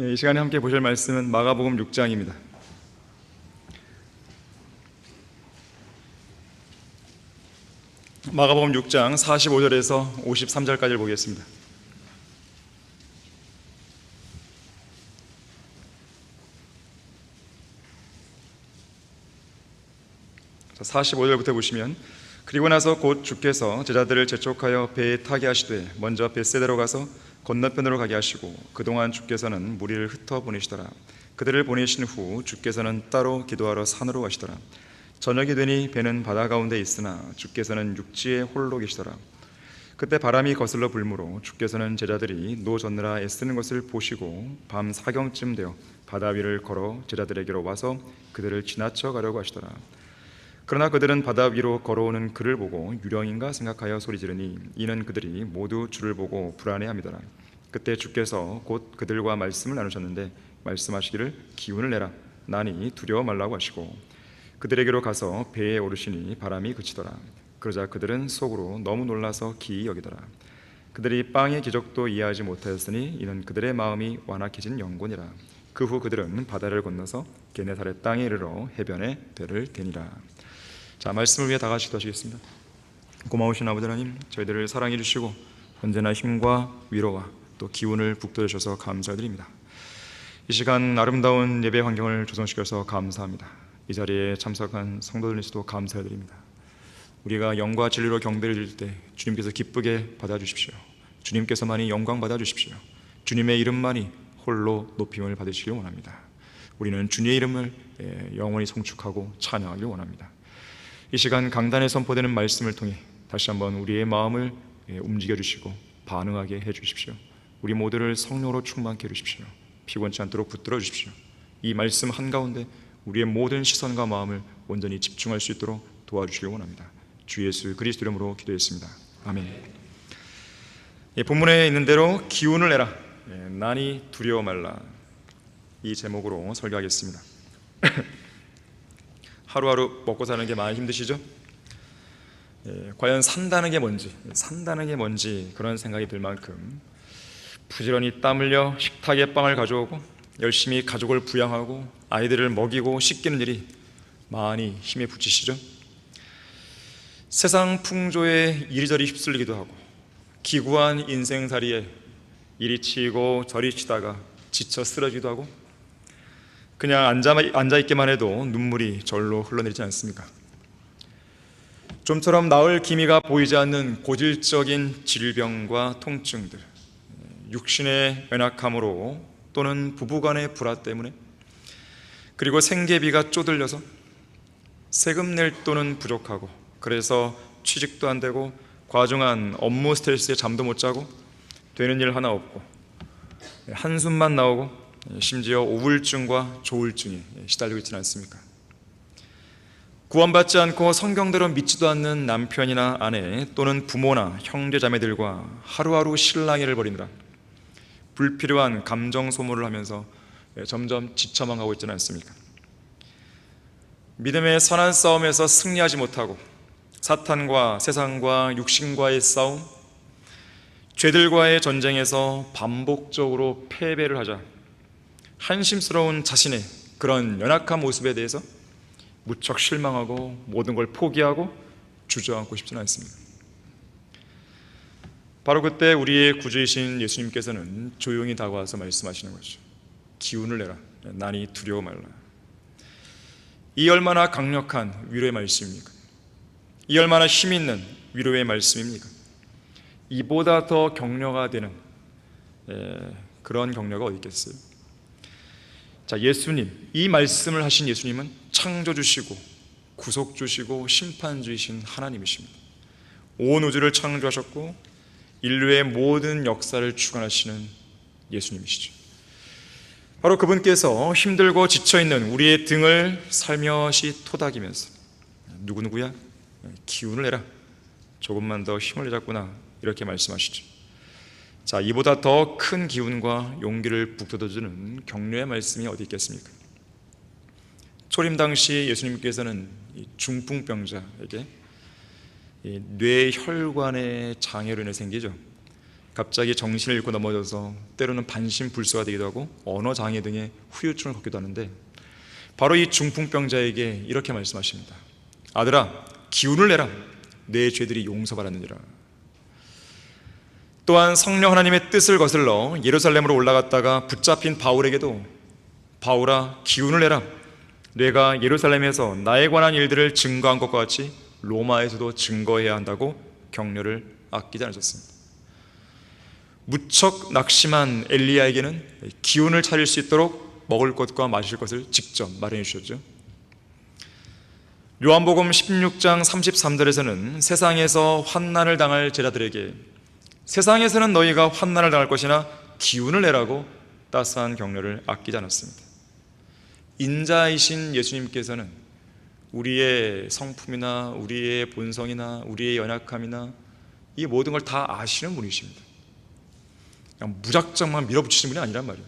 이 시간에 함께 보실 말씀은 마가복음 6장입니다. 마가복음 6장 45절에서 53절까지를 보겠습니다. 45절부터 보시면, 그리고 나서 곧 주께서 제자들을 재촉하여 배에 타게 하시되 먼저 벳세다로 가서 건너편으로 가게 하시고, 그동안 주께서는 무리를 흩어 보내시더라. 그들을 보내신 후 주께서는 따로 기도하러 산으로 가시더라. 저녁이 되니 배는 바다 가운데 있으나 주께서는 육지에 홀로 계시더라. 그때 바람이 거슬러 불므로 주께서는 제자들이 노 젓느라 애쓰는 것을 보시고 밤 사경쯤 되어 바다 위를 걸어 제자들에게로 와서 그들을 지나쳐 가려고 하시더라. 그러나 그들은 바다 위로 걸어오는 그를 보고 유령인가 생각하여 소리지르니 이는 그들이 모두 주를 보고 불안해함이더라. 그때 주께서 곧 그들과 말씀을 나누셨는데 말씀하시기를 기운을 내라 나니 두려워 말라고 하시고 그들에게로 가서 배에 오르시니 바람이 그치더라. 그러자 그들은 속으로 너무 놀라서 기이 여기더라. 그들이 빵의 기적도 이해하지 못하였으니 이는 그들의 마음이 완악해진 영곤이라. 그 후 그들은 바다를 건너서 게네사렛 땅에 이르러 해변에 배를 대니라. 자, 말씀을 위해 다 같이 기도하시겠습니다. 고마우신 아버지 하나님, 저희들을 사랑해 주시고 언제나 힘과 위로와 또 기운을 북돋워 주셔서 감사드립니다. 이 시간 아름다운 예배 환경을 조성시켜서 감사합니다. 이 자리에 참석한 성도들에게도 감사드립니다. 우리가 영과 진리로 경배를 드릴 때 주님께서 기쁘게 받아주십시오. 주님께서만이 영광 받아주십시오. 주님의 이름만이 홀로 높임을 받으시길 원합니다. 우리는 주님의 이름을 영원히 송축하고 찬양하길 원합니다. 이 시간 강단에 선포되는 말씀을 통해 다시 한번 우리의 마음을 움직여주시고 반응하게 해주십시오. 우리 모두를 성령으로 충만케 해주십시오. 피곤치 않도록 붙들어 주십시오. 이 말씀 한가운데 우리의 모든 시선과 마음을 온전히 집중할 수 있도록 도와주시길 원합니다. 주 예수 그리스도 이름으로 기도했습니다. 아멘. 본문에 있는 대로 기운을 내라 나니 두려워 말라, 이 제목으로 설교하겠습니다. 하루하루 먹고 사는 게 많이 힘드시죠? 과연 산다는 게 뭔지 그런 생각이 들 만큼 부지런히 땀 흘려 식탁에 빵을 가져오고 열심히 가족을 부양하고 아이들을 먹이고 씻기는 일이 많이 힘에 부치시죠? 세상 풍조에 이리저리 휩쓸리기도 하고 기구한 인생살이에 이리 치이고 저리 치다가 지쳐 쓰러지기도 하고 그냥 앉아있기만 해도 눈물이 절로 흘러내리지 않습니까? 좀처럼 나을 기미가 보이지 않는 고질적인 질병과 통증들, 육신의 연약함으로 또는 부부간의 불화 때문에, 그리고 생계비가 쪼들려서 세금 낼 돈은 부족하고 그래서 취직도 안 되고 과중한 업무 스트레스에 잠도 못 자고 되는 일 하나 없고 한숨만 나오고 심지어 우울증과 조울증에 시달리고 있지는 않습니까? 구원받지 않고 성경대로 믿지도 않는 남편이나 아내 또는 부모나 형제 자매들과 하루하루 실랑이를 벌이느라 불필요한 감정 소모를 하면서 점점 지쳐만 가고 있지는 않습니까? 믿음의 선한 싸움에서 승리하지 못하고 사탄과 세상과 육신과의 싸움, 죄들과의 전쟁에서 반복적으로 패배를 하자 한심스러운 자신의 그런 연약한 모습에 대해서 무척 실망하고 모든 걸 포기하고 주저앉고 싶지는 않습니다. 바로 그때 우리의 구주이신 예수님께서는 조용히 다가와서 말씀하시는 거죠. 기운을 내라 나니 두려워 말라. 이 얼마나 강력한 위로의 말씀입니까? 이 얼마나 힘 있는 위로의 말씀입니까? 이보다 더 격려가 되는 그런 격려가 어디 있겠어요? 자, 예수님, 이 말씀을 하신 예수님은 창조주시고 구속주시고 심판주이신 하나님이십니다. 온 우주를 창조하셨고 인류의 모든 역사를 주관하시는 예수님이시죠. 바로 그분께서 힘들고 지쳐있는 우리의 등을 살며시 토닥이면서 누구누구야? 기운을 내라. 조금만 더 힘을 내자꾸나 이렇게 말씀하시죠. 자, 이보다 더 큰 기운과 용기를 북돋아주는 격려의 말씀이 어디 있겠습니까? 초림 당시 예수님께서는 중풍병자에게 뇌혈관의 장애로 인해 생기죠. 갑자기 정신을 잃고 넘어져서 때로는 반신불수가 되기도 하고 언어장애 등의 후유증을 겪기도 하는데, 바로 이 중풍병자에게 이렇게 말씀하십니다. 아들아, 기운을 내라. 내 죄들이 용서받았느니라. 또한 성령 하나님의 뜻을 거슬러 예루살렘으로 올라갔다가 붙잡힌 바울에게도 바울아, 기운을 내라. 내가 예루살렘에서 나에 관한 일들을 증거한 것과 같이 로마에서도 증거해야 한다고 격려를 아끼지 않으셨습니다. 무척 낙심한 엘리야에게는 기운을 차릴 수 있도록 먹을 것과 마실 것을 직접 마련해 주셨죠. 요한복음 16장 33절에서는 세상에서 환난을 당할 제자들에게 세상에서는 너희가 환난을 당할 것이나 기운을 내라고 따스한 격려를 아끼지 않았습니다. 인자이신 예수님께서는 우리의 성품이나 우리의 본성이나 우리의 연약함이나 이 모든 걸 다 아시는 분이십니다. 그냥 무작정만 밀어붙이시는 분이 아니란 말이에요.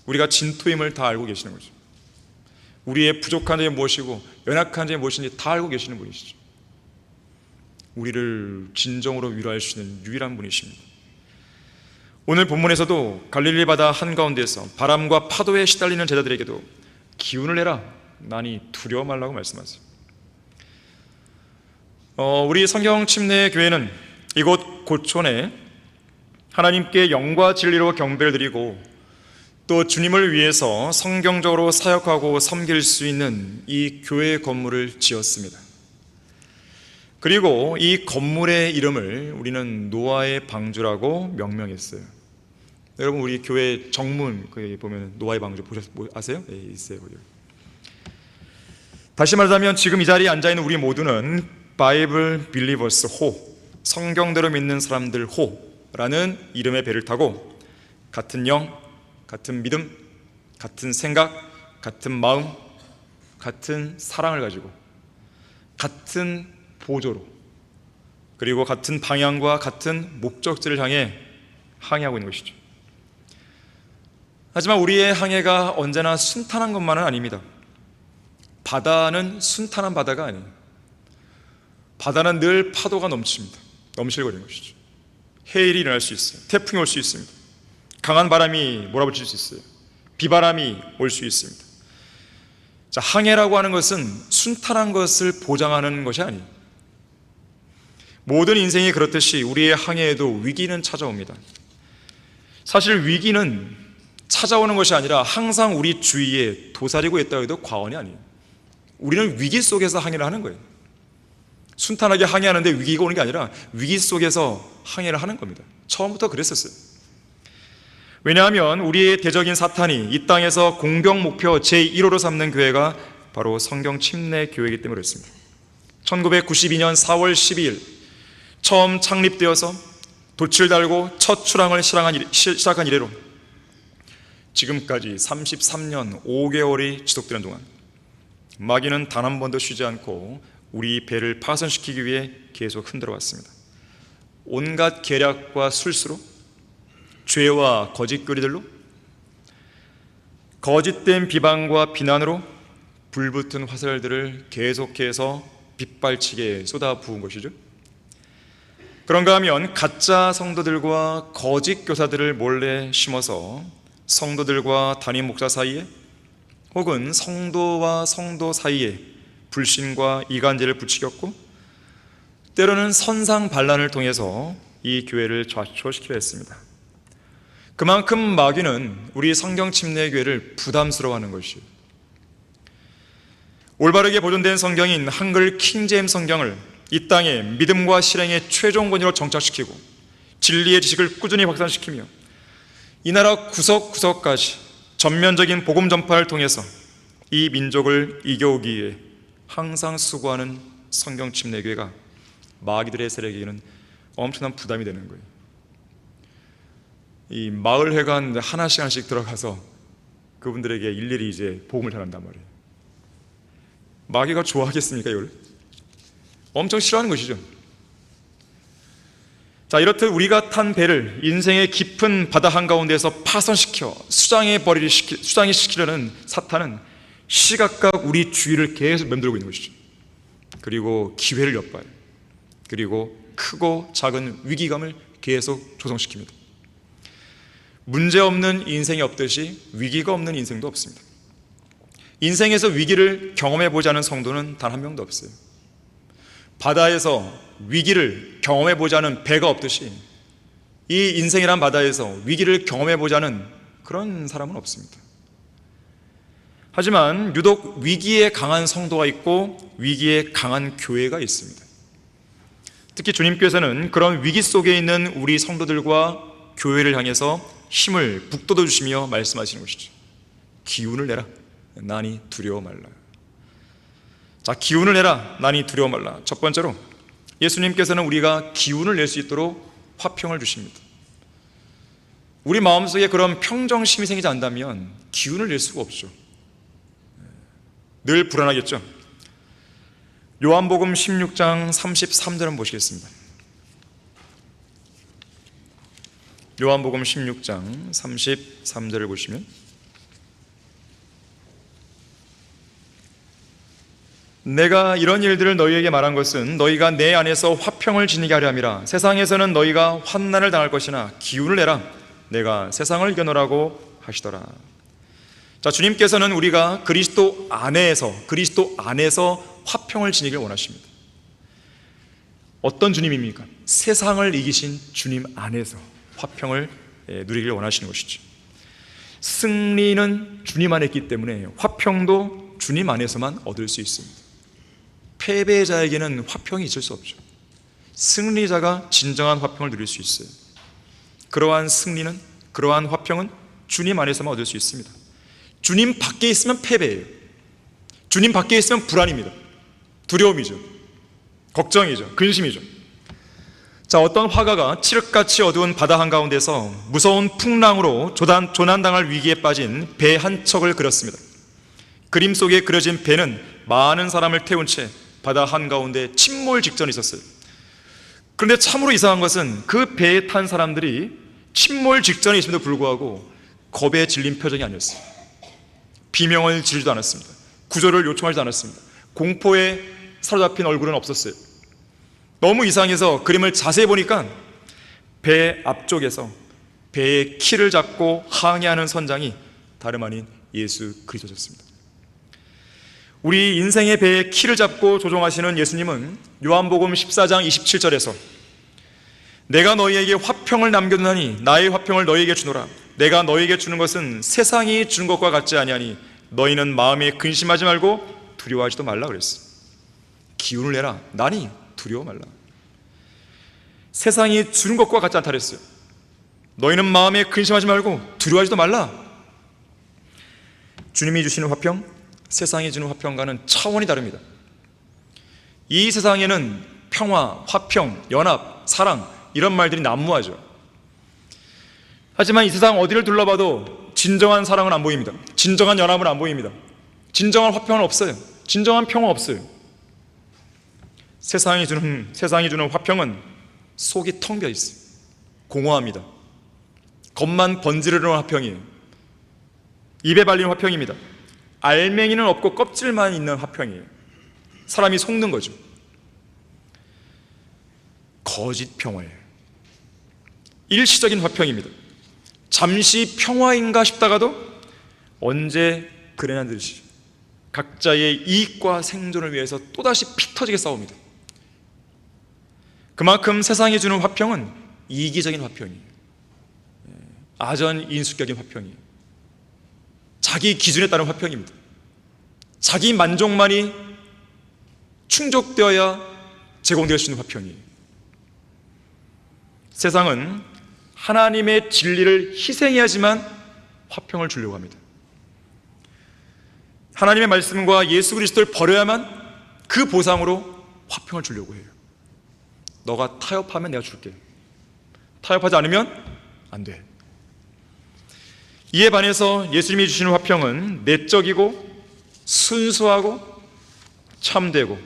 우리가 진토임을 다 알고 계시는 거죠. 우리의 부족한 점이 무엇이고 연약한 점이 무엇인지 다 알고 계시는 분이시죠. 우리를 진정으로 위로할 수 있는 유일한 분이십니다. 오늘 본문에서도 갈릴리 바다 한가운데에서 바람과 파도에 시달리는 제자들에게도 기운을 내라, 나니 두려워 말라고 말씀하세요. 우리 성경 침례 교회는 이곳 고촌에 하나님께 영과 진리로 경배를 드리고 또 주님을 위해서 성경적으로 사역하고 섬길 수 있는 이 교회 건물을 지었습니다. 그리고 이 건물의 이름을 우리는 노아의 방주라고 명명했어요. 여러분, 우리 교회 정문 거기 보면 노아의 방주 아세요? 네, 있어요. 거기. 다시 말하자면 지금 이 자리에 앉아있는 우리 모두는 바이블 빌리버스 호, 성경대로 믿는 사람들 호라는 이름의 배를 타고 같은 영, 같은 믿음, 같은 생각, 같은 마음, 같은 사랑을 가지고 같은 보조로 그리고 같은 방향과 같은 목적지를 향해 항해하고 있는 것이죠. 하지만 우리의 항해가 언제나 순탄한 것만은 아닙니다. 바다는 순탄한 바다가 아니에요. 바다는 늘 파도가 넘칩니다. 넘실거리는 것이죠. 해일이 일어날 수 있어요. 태풍이 올 수 있습니다. 강한 바람이 몰아붙일 수 있어요. 비바람이 올 수 있습니다. 자, 항해라고 하는 것은 순탄한 것을 보장하는 것이 아니에요. 모든 인생이 그렇듯이 우리의 항해에도 위기는 찾아옵니다. 사실 위기는 찾아오는 것이 아니라 항상 우리 주위에 도사리고 있다고 해도 과언이 아니에요. 우리는 위기 속에서 항해를 하는 거예요. 순탄하게 항해하는데 위기가 오는 게 아니라 위기 속에서 항해를 하는 겁니다. 처음부터 그랬었어요. 왜냐하면 우리의 대적인 사탄이 이 땅에서 공격 목표 제1호로 삼는 교회가 바로 성경 침례 교회이기 때문에 그렇습니다. 1992년 4월 12일 처음 창립되어서 돛을 달고 첫 출항을 시작한 이래로 지금까지 33년 5개월이 지속되는 동안 마귀는 단 한 번도 쉬지 않고 우리 배를 파손시키기 위해 계속 흔들어 왔습니다. 온갖 계략과 술수로, 죄와 거짓거리들로, 거짓된 비방과 비난으로 불붙은 화살들을 계속해서 빗발치게 쏟아부은 것이죠. 그런가 하면 가짜 성도들과 거짓 교사들을 몰래 심어서 성도들과 담임 목사 사이에 혹은 성도와 성도 사이에 불신과 이간질을 부추겼고 때로는 선상반란을 통해서 이 교회를 좌초시키려 했습니다. 그만큼 마귀는 우리 성경 침례교회를 부담스러워하는 것이에요. 올바르게 보존된 성경인 한글 킹제임스 성경을 이 땅에 믿음과 실행의 최종 권위로 정착시키고 진리의 지식을 꾸준히 확산시키며 이 나라 구석구석까지 전면적인 복음 전파를 통해서 이 민족을 이겨오기 위해 항상 수고하는 성경 침례교회가 마귀들의 세력에게는 엄청난 부담이 되는 거예요. 이 마을회관 하나씩 들어가서 그분들에게 일일이 이제 복음을 전한단 말이에요. 마귀가 좋아하겠습니까, 이걸? 엄청 싫어하는 것이죠. 자, 이렇듯 우리가 탄 배를 인생의 깊은 바다 한가운데에서 파손시켜 수장시키려는 사탄은 시각각 우리 주위를 계속 맴돌고 있는 것이죠. 그리고 기회를 엿봐요. 그리고 크고 작은 위기감을 계속 조성시킵니다. 문제없는 인생이 없듯이 위기가 없는 인생도 없습니다. 인생에서 위기를 경험해보지 않은 성도는 단 한 명도 없어요. 바다에서 위기를 경험해보지 않은 배가 없듯이 이 인생이란 바다에서 위기를 경험해보지 않은 그런 사람은 없습니다. 하지만 유독 위기에 강한 성도가 있고 위기에 강한 교회가 있습니다. 특히 주님께서는 그런 위기 속에 있는 우리 성도들과 교회를 향해서 힘을 북돋워 주시며 말씀하시는 것이죠. 기운을 내라, 나니 두려워 말라. 자, 기운을 내라, 나니 두려워 말라. 첫 번째로 예수님께서는 우리가 기운을 낼 수 있도록 화평을 주십니다. 우리 마음속에 그런 평정심이 생기지 않다면 기운을 낼 수가 없죠. 늘 불안하겠죠. 요한복음 16장 33절 한번 보시겠습니다. 요한복음 16장 33절을 보시면, 내가 이런 일들을 너희에게 말한 것은 너희가 내 안에서 화평을 지니게 하려 함이라. 세상에서는 너희가 환난을 당할 것이나 기운을 내라, 내가 세상을 이겨노라고 하시더라. 자, 주님께서는 우리가 그리스도 안에서 화평을 지니길 원하십니다. 어떤 주님입니까? 세상을 이기신 주님 안에서 화평을 누리길 원하시는 것이죠. 승리는 주님 안에 있기 때문에 화평도 주님 안에서만 얻을 수 있습니다. 패배자에게는 화평이 있을 수 없죠. 승리자가 진정한 화평을 누릴 수 있어요. 그러한 승리는, 그러한 화평은 주님 안에서만 얻을 수 있습니다. 주님 밖에 있으면 패배예요. 주님 밖에 있으면 불안입니다. 두려움이죠. 걱정이죠. 근심이죠. 자, 어떤 화가가 칠흑같이 어두운 바다 한가운데서 무서운 풍랑으로 조난당할 위기에 빠진 배 한 척을 그렸습니다. 그림 속에 그려진 배는 많은 사람을 태운 채 바다 한가운데 침몰 직전에 있었어요. 그런데 참으로 이상한 것은 그 배에 탄 사람들이 침몰 직전에 있음에도 불구하고 겁에 질린 표정이 아니었어요. 비명을 지르지도 않았습니다. 구조를 요청하지도 않았습니다. 공포에 사로잡힌 얼굴은 없었어요. 너무 이상해서 그림을 자세히 보니까 배 앞쪽에서 배의 키를 잡고 항해하는 선장이 다름 아닌 예수 그리스도였습니다. 우리 인생의 배의 키를 잡고 조종하시는 예수님은 요한복음 14장 27절에서 내가 너희에게 화평을 남겨두나니 나의 화평을 너희에게 주노라. 내가 너희에게 주는 것은 세상이 주는 것과 같지 아니하니 너희는 마음에 근심하지 말고 두려워하지도 말라 그랬어. 기운을 내라, 나니 두려워 말라. 세상이 주는 것과 같지 않다 그랬어요. 너희는 마음에 근심하지 말고 두려워하지도 말라. 주님이 주시는 화평, 세상이 주는 화평과는 차원이 다릅니다. 이 세상에는 평화, 화평, 연합, 사랑 이런 말들이 난무하죠. 하지만 이 세상 어디를 둘러봐도 진정한 사랑은 안 보입니다. 진정한 연합은 안 보입니다. 진정한 화평은 없어요. 진정한 평화 없어요. 세상이 주는 화평은 속이 텅 비어 있어요. 공허합니다. 겉만 번지르르는 화평이에요. 입에 발리는 화평입니다. 알맹이는 없고 껍질만 있는 화평이에요. 사람이 속는 거죠. 거짓 평화예요. 일시적인 화평입니다. 잠시 평화인가 싶다가도 언제 그래나 듯이 각자의 이익과 생존을 위해서 또다시 피 터지게 싸웁니다. 그만큼 세상이 주는 화평은 이기적인 화평이에요. 아전인수격인 화평이에요. 자기 기준에 따른 화평입니다. 자기 만족만이 충족되어야 제공될 수 있는 화평이에요. 세상은 하나님의 진리를 희생해야지만 화평을 주려고 합니다. 하나님의 말씀과 예수 그리스도를 버려야만 그 보상으로 화평을 주려고 해요. 너가 타협하면 내가 줄게. 타협하지 않으면 안 돼. 이에 반해서 예수님이 주시는 화평은 내적이고 순수하고 참되고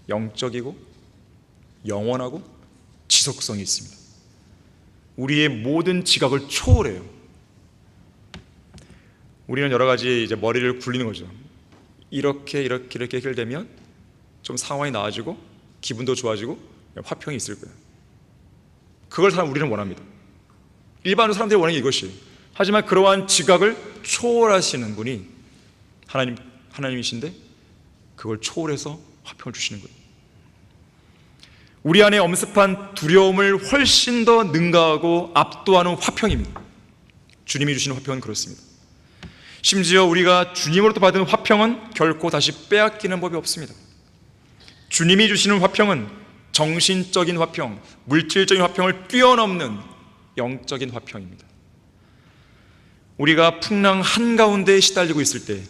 영적이고 영원하고 지속성이 있습니다. 우리의 모든 지각을 초월해요. 우리는 여러 가지 이제 머리를 굴리는 거죠. 이렇게 해결되면 좀 상황이 나아지고 기분도 좋아지고 화평이 있을 거예요. 그걸 우리는 원합니다. 일반적으로 사람들이 원하는 게 이것이에요. 하지만 그러한 지각을 초월하시는 분이 하나님이신데 그걸 초월해서 화평을 주시는 거예요. 우리 안에 엄습한 두려움을 훨씬 더 능가하고 압도하는 화평입니다. 주님이 주시는 화평은 그렇습니다. 심지어 우리가 주님으로부터 받은 화평은 결코 다시 빼앗기는 법이 없습니다. 주님이 주시는 화평은 정신적인 화평, 물질적인 화평을 뛰어넘는 영적인 화평입니다. 우리가 풍랑 한가운데에 시달리고 있을 때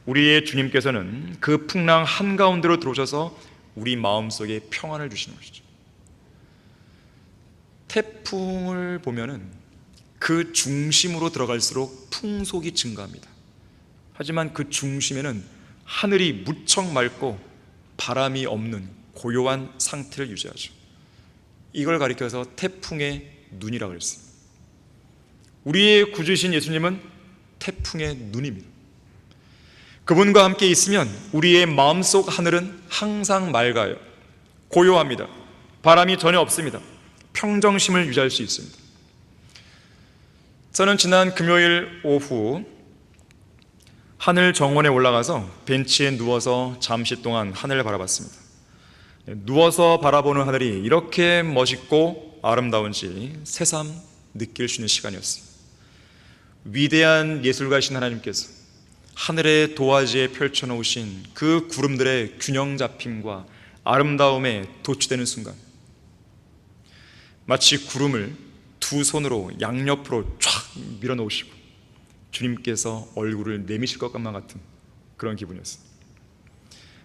우리의 주님께서는 그 풍랑 한가운데로 들어오셔서 우리 마음속에 평안을 주시는 것이죠. 태풍을 보면은 그 중심으로 들어갈수록 풍속이 증가합니다. 하지만 그 중심에는 하늘이 무척 맑고 바람이 없는 고요한 상태를 유지하죠. 이걸 가리켜서 태풍의 눈이라고 했어요. 우리의 구주이신 예수님은 태풍의 눈입니다. 그분과 함께 있으면 우리의 마음속 하늘은 항상 맑아요. 고요합니다. 바람이 전혀 없습니다. 평정심을 유지할 수 있습니다. 저는 지난 금요일 오후 하늘 정원에 올라가서 벤치에 누워서 잠시 동안 하늘을 바라봤습니다. 누워서 바라보는 하늘이 이렇게 멋있고 아름다운지 새삼 느낄 수 있는 시간이었어요. 위대한 예술가이신 하나님께서 하늘의 도화지에 펼쳐놓으신 그 구름들의 균형 잡힘과 아름다움에 도취되는 순간, 마치 구름을 두 손으로 양옆으로 쫙 밀어놓으시고 주님께서 얼굴을 내미실 것만 같은 그런 기분이었어요.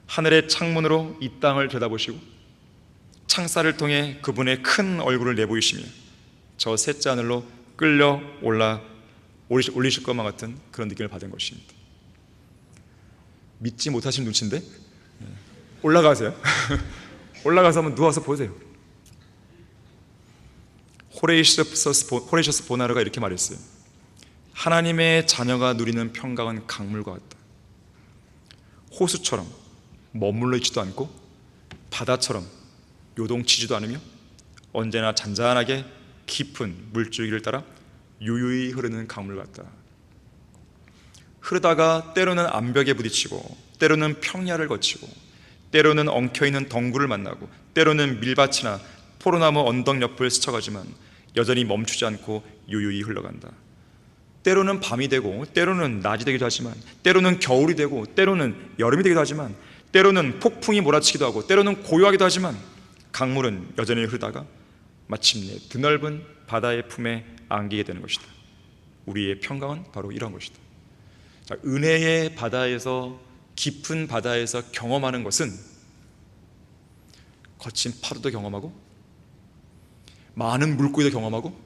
하늘의 창문으로 이 땅을 들여다보시고 창살을 통해 그분의 큰 얼굴을 내보이시며 저 셋째 하늘로 끌려 올리실 것만 같은 그런 느낌을 받은 것입니다. 믿지 못하시는 눈치인데 올라가세요. 올라가서 한번 누워서 보세요. 호레이셔스 보나르가 이렇게 말했어요. 하나님의 자녀가 누리는 평강은 강물과 같다. 호수처럼 머물러 있지도 않고 바다처럼 요동치지도 않으며 언제나 잔잔하게 깊은 물줄기를 따라 유유히 흐르는 강물 같다. 흐르다가 때로는 암벽에 부딪히고 때로는 평야를 거치고 때로는 엉켜있는 덩굴을 만나고 때로는 밀밭이나 포로나무 언덕 옆을 스쳐가지만 여전히 멈추지 않고 유유히 흘러간다. 때로는 밤이 되고 때로는 낮이 되기도 하지만 때로는 겨울이 되고 때로는 여름이 되기도 하지만 때로는 폭풍이 몰아치기도 하고 때로는 고요하기도 하지만 강물은 여전히 흐르다가 마침내 드넓은 바다의 품에 안기게 되는 것이다. 우리의 평강은 바로 이런 것이다. 자, 은혜의 바다에서, 깊은 바다에서 경험하는 것은 거친 파도도 경험하고 많은 물고기도 경험하고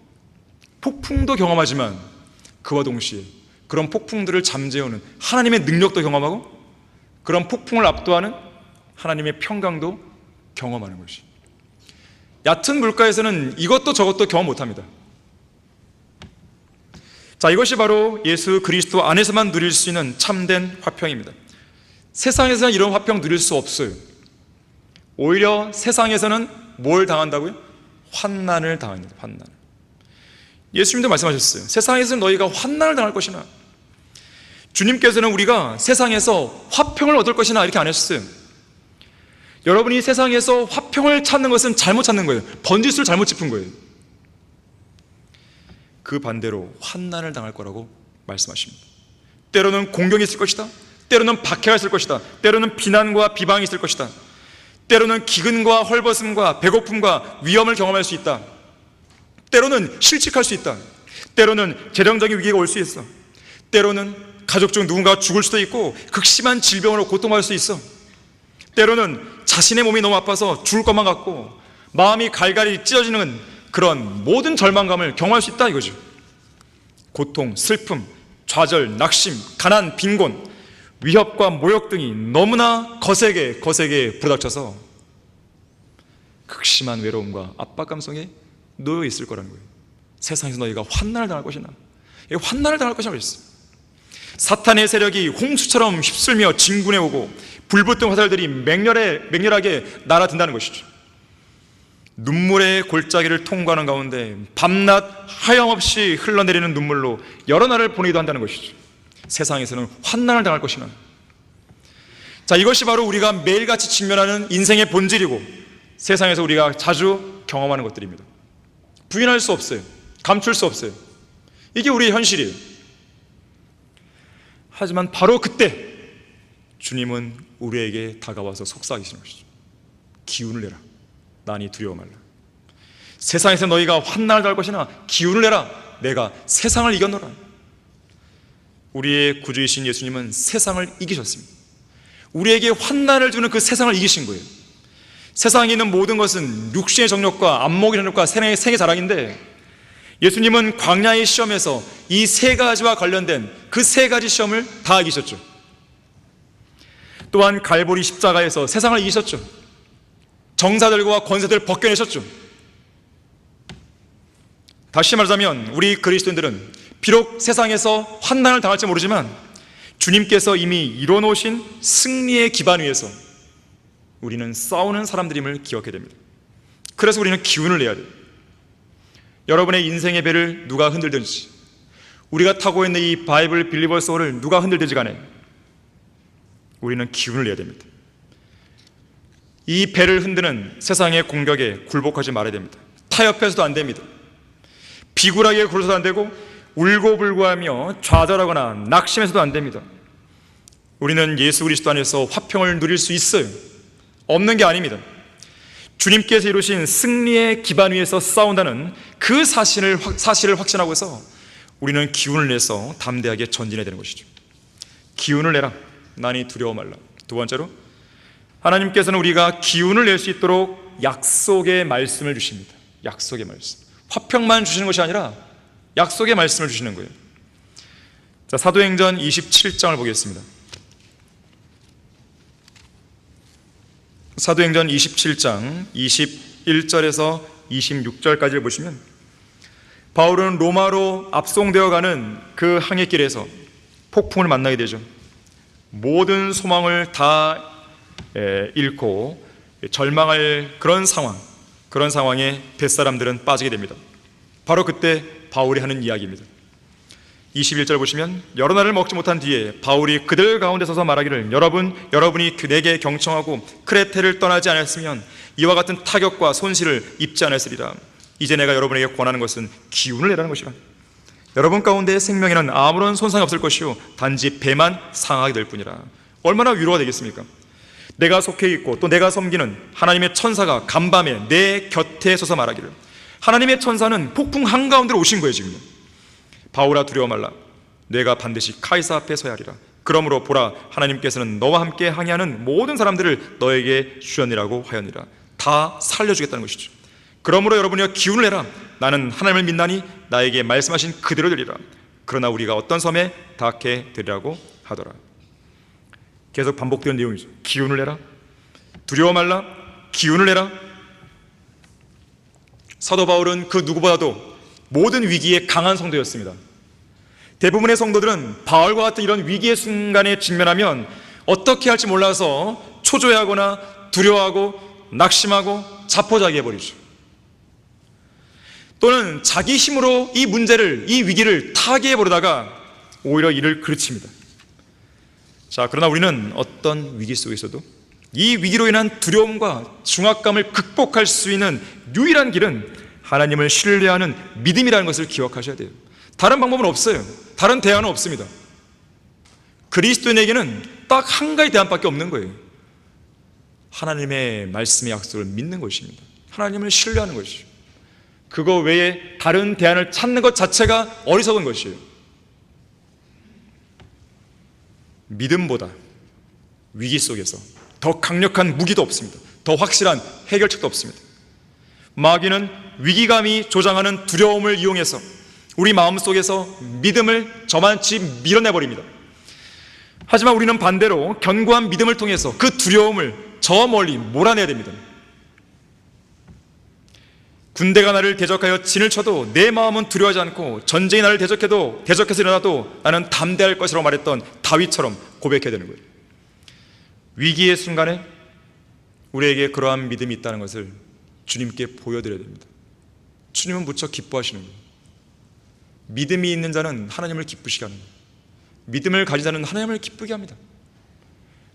폭풍도 경험하지만 그와 동시에 그런 폭풍들을 잠재우는 하나님의 능력도 경험하고 그런 폭풍을 압도하는 하나님의 평강도 경험하는 것이. 얕은 물가에서는 이것도 저것도 경험 못합니다. 자, 이것이 바로 예수 그리스도 안에서만 누릴 수 있는 참된 화평입니다. 세상에서는 이런 화평 누릴 수 없어요. 오히려 세상에서는 뭘 당한다고요? 환난을 당합니다. 환난. 예수님도 말씀하셨어요. 세상에서는 너희가 환난을 당할 것이나. 주님께서는 우리가 세상에서 화평을 얻을 것이나 이렇게 안 하셨어요. 여러분이 세상에서 화평을 찾는 것은 잘못 찾는 거예요. 번지수를 잘못 짚은 거예요. 그 반대로 환난을 당할 거라고 말씀하십니다. 때로는 공경이 있을 것이다. 때로는 박해가 있을 것이다. 때로는 비난과 비방이 있을 것이다. 때로는 기근과 헐벗음과 배고픔과 위험을 경험할 수 있다. 때로는 실직할 수 있다. 때로는 재정적인 위기가 올 수 있어. 때로는 가족 중 누군가가 죽을 수도 있고 극심한 질병으로 고통받을 수 있어. 때로는 자신의 몸이 너무 아파서 죽을 것만 같고 마음이 갈갈이 찢어지는 그런 모든 절망감을 경험할 수 있다 이거죠. 고통, 슬픔, 좌절, 낙심, 가난, 빈곤, 위협과 모욕 등이 너무나 거세게 부닥쳐서 극심한 외로움과 압박 감성에 놓여 있을 거라는 거예요. 세상에서 너희가 환난을 당할 것이나 환난을 당할 것이라고 했어요. 사탄의 세력이 홍수처럼 휩쓸며 진군해 오고 불붙은 화살들이 맹렬하게 날아든다는 것이죠. 눈물의 골짜기를 통과하는 가운데 밤낮 하염없이 흘러내리는 눈물로 여러 날을 보내기도 한다는 것이죠. 세상에서는 환난을 당할 것이나. 자, 이것이 바로 우리가 매일같이 직면하는 인생의 본질이고 세상에서 우리가 자주 경험하는 것들입니다. 부인할 수 없어요. 감출 수 없어요. 이게 우리의 현실이에요. 하지만 바로 그때 주님은 우리에게 다가와서 속삭이시는 것이죠. 기운을 내라. 나니 두려워 말라. 세상에서 너희가 환난을 당할 것이나 기운을 내라. 내가 세상을 이겼노라. 우리의 구주이신 예수님은 세상을 이기셨습니다. 우리에게 환난을 주는 그 세상을 이기신 거예요. 세상에 있는 모든 것은 육신의 정욕과 안목의 정욕과 생의 자랑인데 예수님은 광야의 시험에서 이 세 가지와 관련된 그 세 가지 시험을 다 이기셨죠. 또한 갈보리 십자가에서 세상을 이기셨죠. 정사들과 권세들을 벗겨내셨죠. 다시 말하자면 우리 그리스도인들은 비록 세상에서 환난을 당할지 모르지만 주님께서 이미 이뤄놓으신 승리의 기반 위에서 우리는 싸우는 사람들임을 기억해야 됩니다. 그래서 우리는 기운을 내야 돼요. 여러분의 인생의 배를 누가 흔들든지, 우리가 타고 있는 이 바이블 빌리버 소울을 누가 흔들든지 간에 우리는 기운을 내야 됩니다. 이 배를 흔드는 세상의 공격에 굴복하지 말아야 됩니다. 타협해서도 안 됩니다. 비굴하게 굴러서도 안 되고 울고불고하며 좌절하거나 낙심해서도 안 됩니다. 우리는 예수 그리스도 안에서 화평을 누릴 수 있어요. 없는 게 아닙니다. 주님께서 이루신 승리의 기반 위에서 싸운다는 그 사실을 확신하고서 우리는 기운을 내서 담대하게 전진해야 되는 것이죠. 기운을 내라. 나니 두려워 말라. 두 번째로, 하나님께서는 우리가 기운을 낼 수 있도록 약속의 말씀을 주십니다. 약속의 말씀. 화평만 주시는 것이 아니라 약속의 말씀을 주시는 거예요. 자, 사도행전 27장을 보겠습니다. 사도행전 27장 21절에서 26절까지를 보시면 바울은 로마로 압송되어 가는 그 항해길에서 폭풍을 만나게 되죠. 모든 소망을 다 잃고 절망할 그런 상황에 뱃사람들은 빠지게 됩니다. 바로 그때 바울이 하는 이야기입니다. 21절 보시면 여러 날을 먹지 못한 뒤에 바울이 그들 가운데 서서 말하기를 여러분이 내게 경청하고 크레테를 떠나지 않았으면 이와 같은 타격과 손실을 입지 않았으리라. 이제 내가 여러분에게 권하는 것은 기운을 내라는 것이라. 여러분 가운데 생명에는 아무런 손상이 없을 것이요 단지 배만 상하게 될 뿐이라. 얼마나 위로가 되겠습니까? 내가 속해 있고 또 내가 섬기는 하나님의 천사가 간밤에 내 곁에 서서 말하기를. 하나님의 천사는 폭풍 한가운데로 오신 거예요. 지금 바울아 두려워 말라. 내가 반드시 카이사 앞에 서야 하리라. 그러므로 보라, 하나님께서는 너와 함께 항해하는 모든 사람들을 너에게 주셨니라고 하였니라. 다 살려주겠다는 것이죠. 그러므로 여러분이여 기운을 내라. 나는 하나님을 믿나니 나에게 말씀하신 그대로 되리라. 그러나 우리가 어떤 섬에 닿게 되리라고 하더라. 계속 반복되는 내용이죠. 기운을 내라. 두려워 말라. 기운을 내라. 사도 바울은 그 누구보다도 모든 위기에 강한 성도였습니다. 대부분의 성도들은 바울과 같은 이런 위기의 순간에 직면하면 어떻게 할지 몰라서 초조해하거나 두려워하고 낙심하고 자포자기해버리죠. 또는 자기 힘으로 이 위기를 타개해버리다가 오히려 이를 그르칩니다. 자, 그러나 우리는 어떤 위기 속에서도 이 위기로 인한 두려움과 중압감을 극복할 수 있는 유일한 길은 하나님을 신뢰하는 믿음이라는 것을 기억하셔야 돼요. 다른 방법은 없어요. 다른 대안은 없습니다. 그리스도인에게는 딱 한 가지 대안밖에 없는 거예요. 하나님의 말씀의 약속을 믿는 것입니다. 하나님을 신뢰하는 것이죠. 그거 외에 다른 대안을 찾는 것 자체가 어리석은 것이에요. 믿음보다 위기 속에서 더 강력한 무기도 없습니다. 더 확실한 해결책도 없습니다. 마귀는 위기감이 조장하는 두려움을 이용해서 우리 마음속에서 믿음을 저만치 밀어내버립니다. 하지만 우리는 반대로 견고한 믿음을 통해서 그 두려움을 저 멀리 몰아내야 됩니다. 군대가 나를 대적하여 진을 쳐도 내 마음은 두려워하지 않고 전쟁이 나를 대적해서 일어나도 나는 담대할 것이라고 말했던 다윗처럼 고백해야 되는 거예요. 위기의 순간에 우리에게 그러한 믿음이 있다는 것을 주님께 보여드려야 됩니다. 주님은 무척 기뻐하시는 거예요. 믿음이 있는 자는 하나님을 기쁘시게 하는 거예요. 믿음을 가진 자는 하나님을 기쁘게 합니다.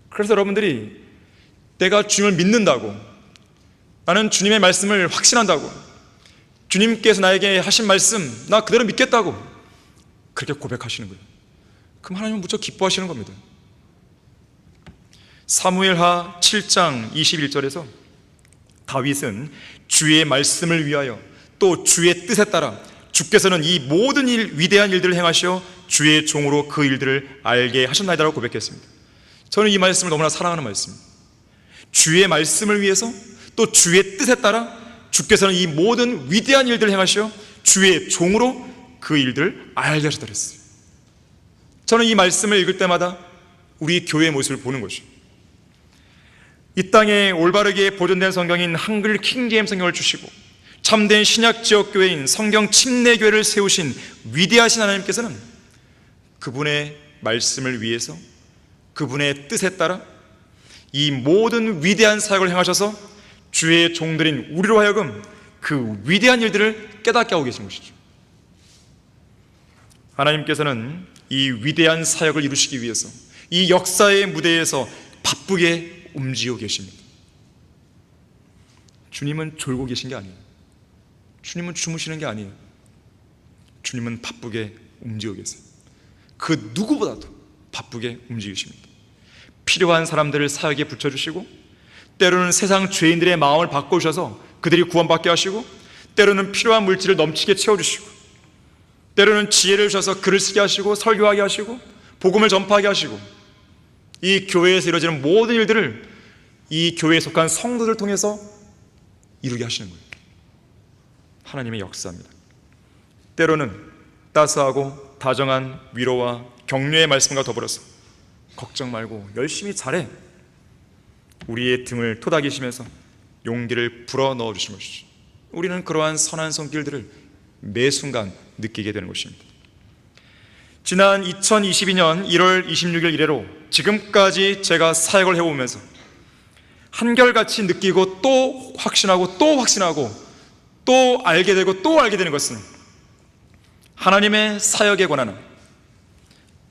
그래서 여러분들이 내가 주님을 믿는다고, 나는 주님의 말씀을 확신한다고, 주님께서 나에게 하신 말씀 나 그대로 믿겠다고 그렇게 고백하시는 거예요. 그럼 하나님은 무척 기뻐하시는 겁니다. 사무엘하 7장 21절에서 다윗은 주의 말씀을 위하여 또 주의 뜻에 따라 주께서는 이 모든 위대한 일들을 행하시어 주의 종으로 그 일들을 알게 하셨나이다라고 고백했습니다. 저는 이 말씀을 너무나 사랑하는 말씀입니다. 주의 말씀을 위해서 또 주의 뜻에 따라 주께서는 이 모든 위대한 일들을 행하시어 주의 종으로 그 일들을 알게 하셨다 그랬어요. 저는 이 말씀을 읽을 때마다 우리 교회의 모습을 보는 것이죠. 이 땅에 올바르게 보존된 성경인 한글 킹제임스 성경을 주시고 참된 신약 지역교회인 성경 침례교회를 세우신 위대하신 하나님께서는 그분의 말씀을 위해서 그분의 뜻에 따라 이 모든 위대한 사역을 행하셔서 주의 종들인 우리로 하여금 그 위대한 일들을 깨닫게 하고 계신 것이죠. 하나님께서는 이 위대한 사역을 이루시기 위해서 이 역사의 무대에서 바쁘게 움직이고 계십니다. 주님은 졸고 계신 게 아니에요. 주님은 주무시는 게 아니에요. 주님은 바쁘게 움직이고 계세요. 그 누구보다도 바쁘게 움직이십니다. 필요한 사람들을 사역에 붙여주시고, 때로는 세상 죄인들의 마음을 바꿔주셔서 그들이 구원받게 하시고, 때로는 필요한 물질을 넘치게 채워주시고, 때로는 지혜를 주셔서 글을 쓰게 하시고 설교하게 하시고 복음을 전파하게 하시고, 이 교회에서 이루어지는 모든 일들을 이 교회에 속한 성도들 통해서 이루게 하시는 거예요. 하나님의 역사입니다. 때로는 따스하고 다정한 위로와 격려의 말씀과 더불어서 걱정 말고 열심히 잘해, 우리의 등을 토닥이시면서 용기를 불어 넣어주신 것이죠. 우리는 그러한 선한 손길들을 매 순간 느끼게 되는 것입니다. 지난 2022년 1월 26일 이래로 지금까지 제가 사역을 해오면서 한결같이 느끼고 또 확신하고 또 확신하고 또 알게 되고 또 알게 되는 것은, 하나님의 사역에 관한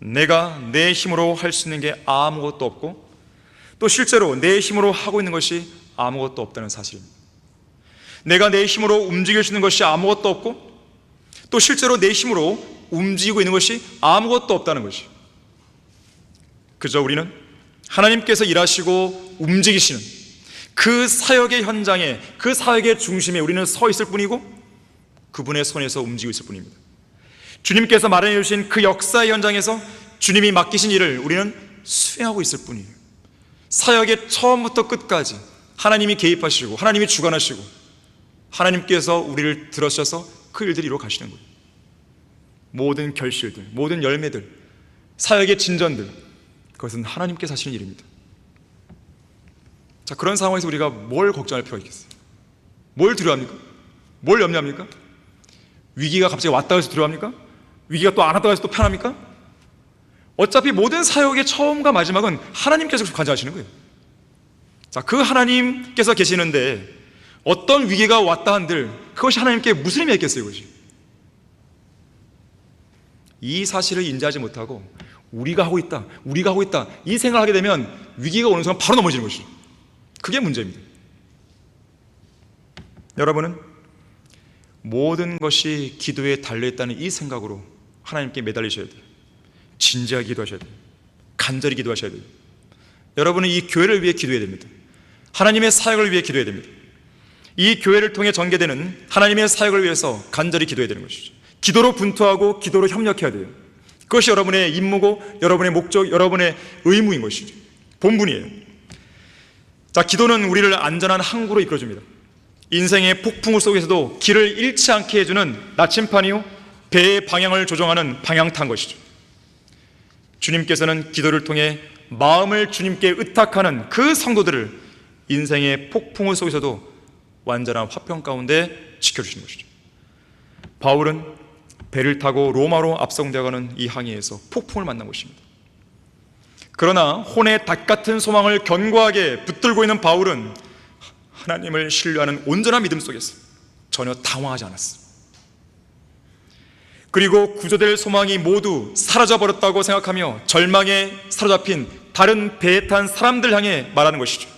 내가 내 힘으로 할 수 있는 게 아무것도 없고 또 실제로 내 힘으로 하고 있는 것이 아무것도 없다는 사실입니다. 내가 내 힘으로 움직일 수 있는 것이 아무것도 없고 또 실제로 내 힘으로 움직이고 있는 것이 아무것도 없다는 것이, 그저 우리는 하나님께서 일하시고 움직이시는 그 사역의 현장에, 그 사역의 중심에 우리는 서 있을 뿐이고 그분의 손에서 움직이고 있을 뿐입니다. 주님께서 마련해 주신 그 역사의 현장에서 주님이 맡기신 일을 우리는 수행하고 있을 뿐이에요. 사역의 처음부터 끝까지 하나님이 개입하시고 하나님이 주관하시고 하나님께서 우리를 들어주셔서 그 일들이 이루어 가시는 거예요. 모든 결실들, 모든 열매들, 사역의 진전들, 그것은 하나님께서 하시는 일입니다. 자, 그런 상황에서 우리가 뭘 걱정할 필요가 있겠어요? 뭘 두려워합니까? 뭘 염려합니까? 위기가 갑자기 왔다 해서 두려워합니까? 위기가 또 안 왔다 해서 또 편합니까? 어차피 모든 사역의 처음과 마지막은 하나님께서 관장하시는 거예요. 자, 그 하나님께서 계시는데 어떤 위기가 왔다 한들 그것이 하나님께 무슨 의미가 있겠어요? 그것이 이 사실을 인지하지 못하고 우리가 하고 있다 이 생각을 하게 되면 위기가 오는 순간 바로 넘어지는 것이죠. 그게 문제입니다. 여러분은 모든 것이 기도에 달려있다는 이 생각으로 하나님께 매달리셔야 돼요. 진지하게 기도하셔야 돼요. 간절히 기도하셔야 돼요. 여러분은 이 교회를 위해 기도해야 됩니다. 하나님의 사역을 위해 기도해야 됩니다. 이 교회를 통해 전개되는 하나님의 사역을 위해서 간절히 기도해야 되는 것이죠. 기도로 분투하고 기도로 협력해야 돼요. 그것이 여러분의 임무고 여러분의 목적, 여러분의 의무인 것이죠. 본분이에요. 자, 기도는 우리를 안전한 항구로 이끌어줍니다. 인생의 폭풍우 속에서도 길을 잃지 않게 해주는 나침판이요, 배의 방향을 조정하는 방향탄 것이죠. 주님께서는 기도를 통해 마음을 주님께 의탁하는 그 성도들을 인생의 폭풍우 속에서도 완전한 화평 가운데 지켜주시는 것이죠. 바울은 배를 타고 로마로 압송되어가는 이 항해에서 폭풍을 만난 것입니다. 그러나 혼의 닭 같은 소망을 견고하게 붙들고 있는 바울은 하나님을 신뢰하는 온전한 믿음 속에서 전혀 당황하지 않았어요. 그리고 구조될 소망이 모두 사라져버렸다고 생각하며 절망에 사로잡힌 다른 배에 탄 사람들 향해 말하는 것이죠.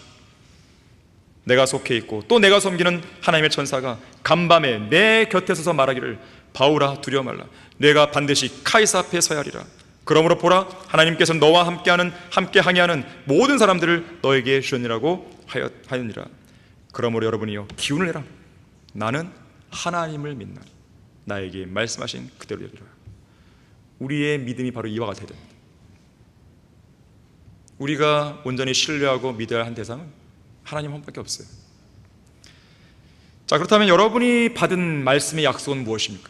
내가 속해 있고 또 내가 섬기는 하나님의 천사가 간밤에 내 곁에 서서 말하기를 바울아 두려워 말라. 내가 반드시 카이사 앞에 서야 하리라. 그러므로 보라, 하나님께서 너와 함께 항해하는 모든 사람들을 너에게 주셨니라고 하였니라. 그러므로 여러분이여 기운을 내라. 나는 하나님을 믿나니 나에게 말씀하신 그대로 되리라. 우리의 믿음이 바로 이와 같아야 됩니다. 우리가 온전히 신뢰하고 믿어야 할 한 대상은 하나님 한 분밖에 없어요. 자, 그렇다면 여러분이 받은 말씀의 약속은 무엇입니까?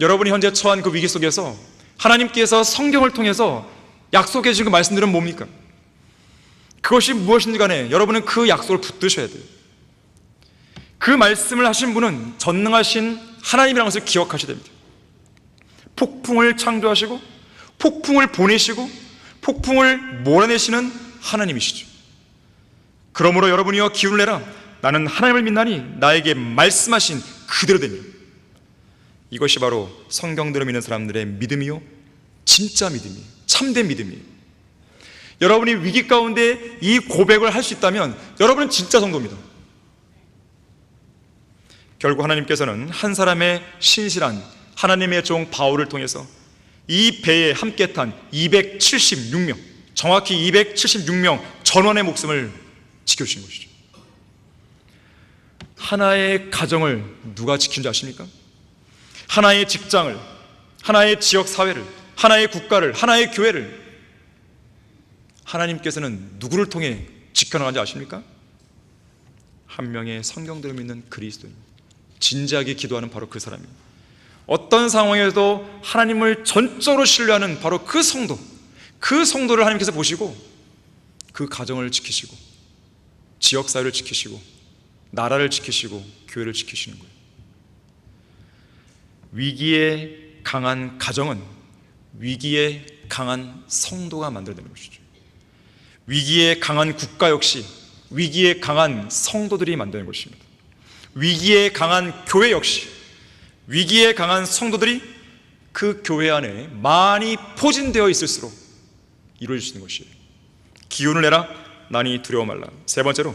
여러분이 현재 처한 그 위기 속에서 하나님께서 성경을 통해서 약속해 주신 그 말씀들은 뭡니까? 그것이 무엇인지 간에 여러분은 그 약속을 붙드셔야 돼요. 그 말씀을 하신 분은 전능하신 하나님이라는 것을 기억하셔야 됩니다. 폭풍을 창조하시고 폭풍을 보내시고 폭풍을 몰아내시는 하나님이시죠. 그러므로 여러분이여 기운을 내라. 나는 하나님을 믿나니 나에게 말씀하신 그대로 되니. 이것이 바로 성경대로 믿는 사람들의 믿음이요, 진짜 믿음이에요. 참된 믿음이에요. 여러분이 위기 가운데 이 고백을 할 수 있다면 여러분은 진짜 성도입니다. 결국 하나님께서는 한 사람의 신실한 하나님의 종 바울을 통해서 이 배에 함께 탄 276명, 정확히 276명 전원의 목숨을 지켜주신 것이죠. 하나의 가정을 누가 지킨 줄 아십니까? 하나의 직장을, 하나의 지역사회를, 하나의 국가를, 하나의 교회를 하나님께서는 누구를 통해 지켜나가는지 아십니까? 한 명의 성경대로 믿는 그리스도인, 진지하게 기도하는 바로 그 사람입니다. 어떤 상황에도 하나님을 전적으로 신뢰하는 바로 그 성도, 그 성도를 하나님께서 보시고 그 가정을 지키시고 지역사회를 지키시고 나라를 지키시고 교회를 지키시는 거예요. 위기에 강한 가정은 위기에 강한 성도가 만들어내는 것이죠. 위기에 강한 국가 역시 위기에 강한 성도들이 만드는 것입니다. 위기에 강한 교회 역시 위기에 강한 성도들이 그 교회 안에 많이 포진되어 있을수록 이루어지는 것이에요. 기운을 내라. 나니 두려워 말라. 세 번째로,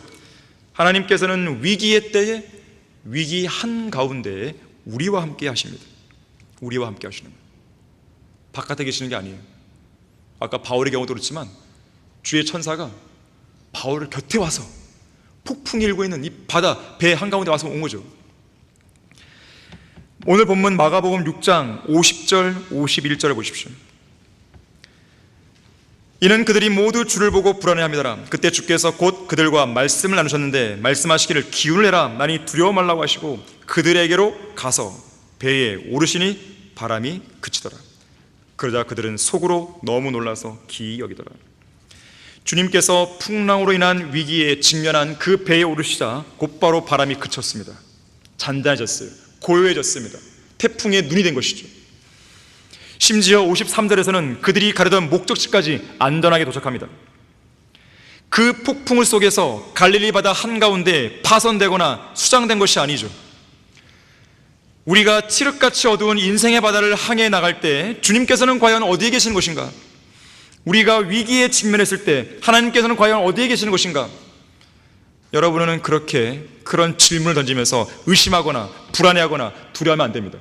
하나님께서는 위기의 때에 위기 한가운데에 우리와 함께 하십니다. 우리와 함께 하시는 거예요. 바깥에 계시는 게 아니에요. 아까 바울의 경우도 그렇지만 주의 천사가 바울을 곁에 와서 폭풍이 일고 있는 이 바다 배 한가운데 와서 온 거죠. 오늘 본문 마가복음 6장 50절 51절을 보십시오. 이는 그들이 모두 주를 보고 불안해합니다. 그때 주께서 곧 그들과 말씀을 나누셨는데 말씀하시기를 기운을 내라. 나니 두려워 말라고 하시고 그들에게로 가서 배에 오르시니 바람이 그치더라. 그러자 그들은 속으로 너무 놀라서 기이 여기더라. 주님께서 풍랑으로 인한 위기에 직면한 그 배에 오르시자 곧바로 바람이 그쳤습니다. 잔잔해졌어요. 고요해졌습니다. 태풍의 눈이 된 것이죠. 심지어 53절에서는 그들이 가려던 목적지까지 안전하게 도착합니다. 그 폭풍을 속에서 갈릴리 바다 한가운데 파손되거나 수장된 것이 아니죠. 우리가 칠흑같이 어두운 인생의 바다를 항해 나갈 때 주님께서는 과연 어디에 계시는 것인가? 우리가 위기에 직면했을 때 하나님께서는 과연 어디에 계시는 것인가? 여러분은 그런 질문을 던지면서 의심하거나 불안해하거나 두려워하면 안 됩니다.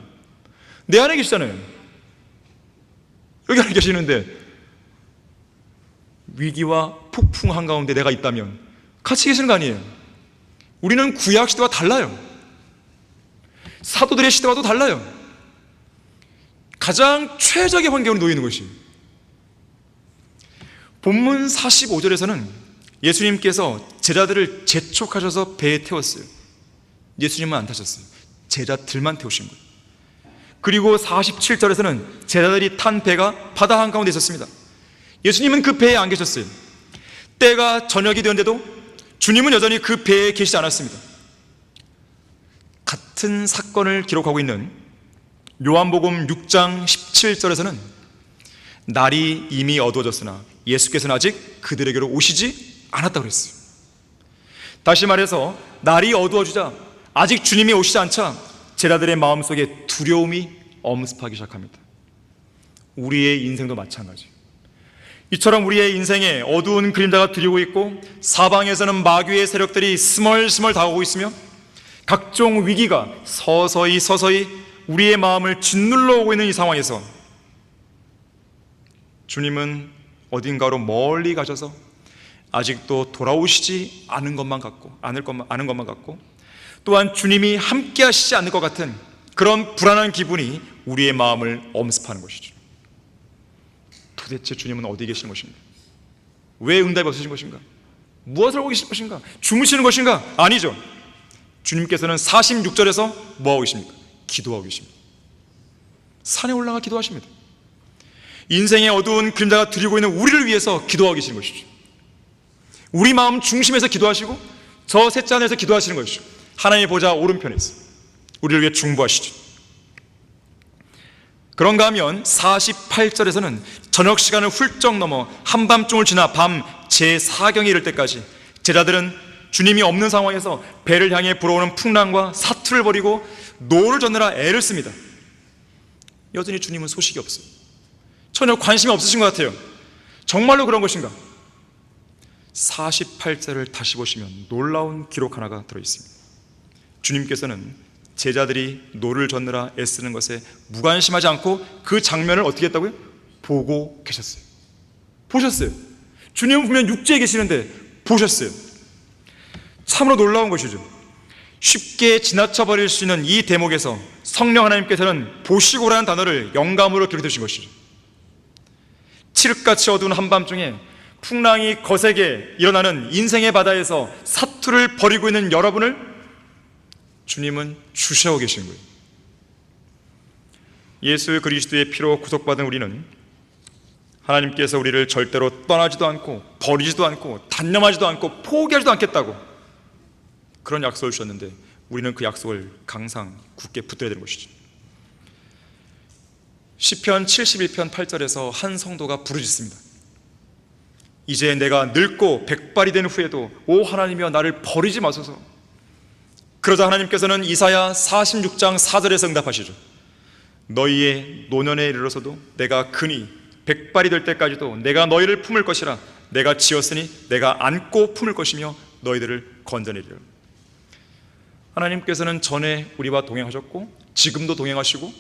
내 안에 계시잖아요. 여기 안에 계시는데 위기와 폭풍 한가운데 내가 있다면 같이 계시는 거 아니에요? 우리는 구약 시대와 달라요. 사도들의 시대와도 달라요. 가장 최적의 환경으로 놓여 있는 것이, 본문 45절에서는 예수님께서 제자들을 재촉하셔서 배에 태웠어요. 예수님은 안 타셨어요. 제자들만 태우신 거예요. 그리고 47절에서는 제자들이 탄 배가 바다 한가운데 있었습니다. 예수님은 그 배에 안 계셨어요. 때가 저녁이 되었는데도 주님은 여전히 그 배에 계시지 않았습니다. 같은 사건을 기록하고 있는 요한복음 6장 17절에서는 날이 이미 어두워졌으나 예수께서는 아직 그들에게로 오시지 않았다고 그랬어요. 다시 말해서 날이 어두워지자, 아직 주님이 오시지 않자 제자들의 마음속에 두려움이 엄습하기 시작합니다. 우리의 인생도 마찬가지. 이처럼 우리의 인생에 어두운 그림자가 들이고 있고 사방에서는 마귀의 세력들이 스멀스멀 다가오고 있으며 각종 위기가 서서히 우리의 마음을 짓눌러 오고 있는 이 상황에서 주님은 어딘가로 멀리 가셔서 아직도 돌아오시지 않은 것만 같고 또한 주님이 함께 하시지 않을 것 같은 그런 불안한 기분이 우리의 마음을 엄습하는 것이죠. 도대체 주님은 어디 계시는 것인가? 왜 응답이 없으신 것인가? 무엇을 하고 계실 것인가? 주무시는 것인가? 아니죠. 주님께서는 46절에서 뭐하고 계십니까? 기도하고 계십니다. 산에 올라가 기도하십니다. 인생의 어두운 그림자가 들이고 있는 우리를 위해서 기도하고 계시는 것이죠. 우리 마음 중심에서 기도하시고 저 셋째 하늘에서 기도하시는 것이죠. 하나님의 보좌 오른편에서 우리를 위해 중보하시죠. 그런가 하면 48절에서는 저녁 시간을 훌쩍 넘어 한밤중을 지나 밤 제4경에 이를 때까지 제자들은 주님이 없는 상황에서 배를 향해 불어오는 풍랑과 사투를 벌이고 노를 젓느라 애를 씁니다. 여전히 주님은 소식이 없어요. 전혀 관심이 없으신 것 같아요. 정말로 그런 것인가? 48절을 다시 보시면 놀라운 기록 하나가 들어있습니다. 주님께서는 제자들이 노를 젓느라 애쓰는 것에 무관심하지 않고 그 장면을 어떻게 했다고요? 보고 계셨어요. 보셨어요. 주님은 분명 육지에 계시는데 보셨어요. 참으로 놀라운 것이죠. 쉽게 지나쳐버릴 수 있는 이 대목에서 성령 하나님께서는 보시고라는 단어를 영감으로 기록해 주신 것이죠. 칠흑같이 어두운 한밤중에 풍랑이 거세게 일어나는 인생의 바다에서 사투를 벌이고 있는 여러분을 주님은 주시하고 계신 거예요. 예수 그리스도의 피로 구속받은 우리는 하나님께서 우리를 절대로 떠나지도 않고 버리지도 않고 단념하지도 않고 포기하지도 않겠다고 그런 약속을 주셨는데 우리는 그 약속을 항상 굳게 붙들어야 되는 것이죠. 시편 71편 8절에서 한 성도가 부르짖습니다. 이제 내가 늙고 백발이 된 후에도 오 하나님이여 나를 버리지 마소서. 그러자 하나님께서는 이사야 46장 4절에서 응답하시죠. 너희의 노년에 이르러서도 내가 그니 백발이 될 때까지도 내가 너희를 품을 것이라. 내가 지었으니 내가 안고 품을 것이며 너희들을 건져내리라. 하나님께서는 전에 우리와 동행하셨고 지금도 동행하시고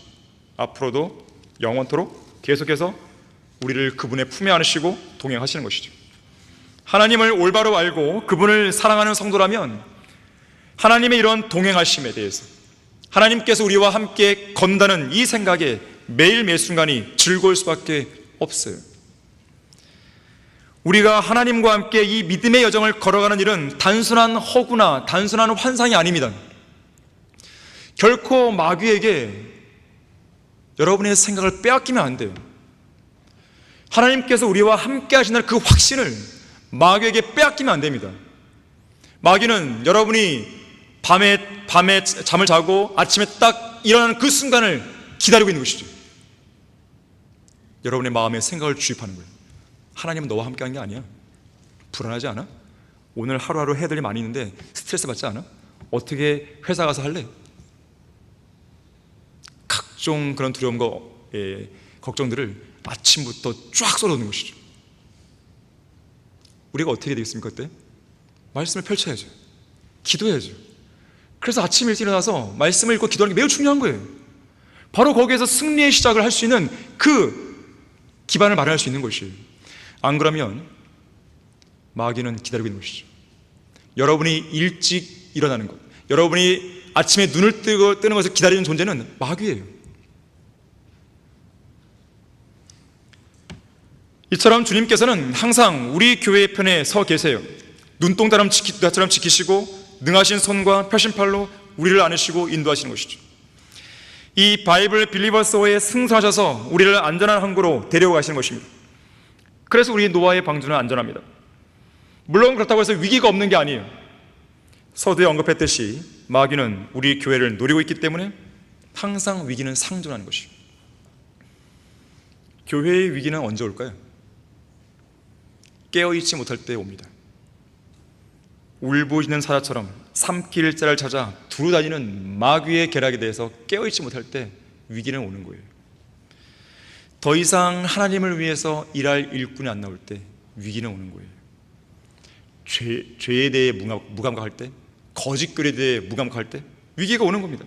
앞으로도 영원토록 계속해서 우리를 그분의 품에 안으시고 동행하시는 것이죠. 하나님을 올바로 알고 그분을 사랑하는 성도라면 하나님의 이런 동행하심에 대해서 하나님께서 우리와 함께 건다는 이 생각에 매일 매 순간이 즐거울 수밖에 없어요. 우리가 하나님과 함께 이 믿음의 여정을 걸어가는 일은 단순한 허구나 단순한 환상이 아닙니다. 결코 마귀에게 여러분의 생각을 빼앗기면 안 돼요. 하나님께서 우리와 함께 하시는 그 확신을 마귀에게 빼앗기면 안 됩니다. 마귀는 여러분이 밤에 잠을 자고 아침에 딱 일어나는 그 순간을 기다리고 있는 것이죠. 여러분의 마음에 생각을 주입하는 거예요. 하나님은 너와 함께 하는 게 아니야. 불안하지 않아? 오늘 하루하루 해야 될 일이 많이 있는데 스트레스 받지 않아? 어떻게 회사 가서 할래? 각종 그런 두려움과 걱정들을 아침부터 쫙 쏟아놓는 것이죠. 우리가 어떻게 되겠습니까 그때? 말씀을 펼쳐야죠. 기도해야죠. 그래서 아침 일찍 일어나서 말씀을 읽고 기도하는 게 매우 중요한 거예요. 바로 거기에서 승리의 시작을 할 수 있는 그 기반을 마련할 수 있는 것이에요. 안 그러면 마귀는 기다리고 있는 것이죠. 여러분이 일찍 일어나는 것, 여러분이 아침에 눈을 뜨는 것을 기다리는 존재는 마귀예요. 이처럼 주님께서는 항상 우리 교회의 편에 서 계세요. 눈동자처럼 지키시고 능하신 손과 펴신팔로 우리를 안으시고 인도하시는 것이죠. 이 바이블 빌리버스호에 승선하셔서 우리를 안전한 항구로 데려가시는 것입니다. 그래서 우리 노아의 방주는 안전합니다. 물론 그렇다고 해서 위기가 없는 게 아니에요. 서두에 언급했듯이 마귀는 우리 교회를 노리고 있기 때문에 항상 위기는 상존하는 것이에요. 교회의 위기는 언제 올까요? 깨어있지 못할 때 옵니다. 울부짖는 사자처럼 삼킬 자를 찾아 두루다니는 마귀의 계략에 대해서 깨어있지 못할 때 위기는 오는 거예요. 더 이상 하나님을 위해서 일할 일꾼이 안 나올 때 위기는 오는 거예요. 죄에 대해 무감각할 때, 거짓글에 대해 무감각할 때 위기가 오는 겁니다.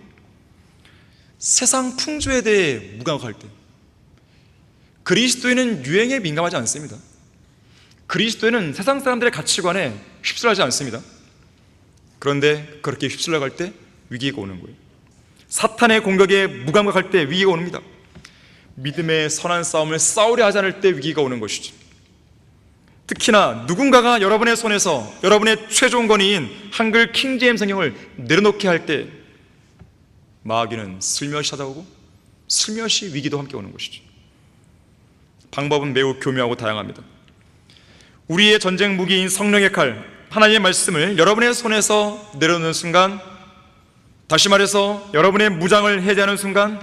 세상 풍조에 대해 무감각할 때. 그리스도인은 유행에 민감하지 않습니다. 그리스도인은 세상 사람들의 가치관에 휩쓸려하지 않습니다. 그런데 그렇게 휩쓸려갈 때 위기가 오는 거예요. 사탄의 공격에 무감각할 때 위기가 옵니다. 믿음의 선한 싸움을 싸우려 하지 않을 때 위기가 오는 것이죠. 특히나 누군가가 여러분의 손에서 여러분의 최종 권위인 한글 킹제임스 성경을 내려놓게 할 때 마귀는 슬며시 찾아오고 슬며시 위기도 함께 오는 것이죠. 방법은 매우 교묘하고 다양합니다. 우리의 전쟁 무기인 성령의 칼, 하나님의 말씀을 여러분의 손에서 내려놓는 순간, 다시 말해서 여러분의 무장을 해제하는 순간,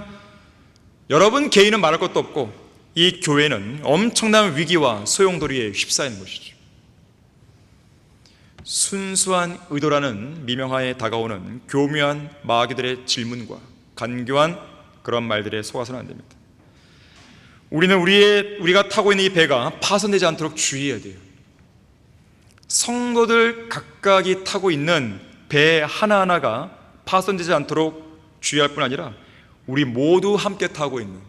여러분 개인은 말할 것도 없고 이 교회는 엄청난 위기와 소용돌이에 휩싸이는 것이죠. 순수한 의도라는 미명하에 다가오는 교묘한 마귀들의 질문과 간교한 그런 말들에 속아서는 안 됩니다. 우리는 우리가 타고 있는 이 배가 파손되지 않도록 주의해야 돼요. 성도들 각각이 타고 있는 배 하나하나가 파손되지 않도록 주의할 뿐 아니라 우리 모두 함께 타고 있는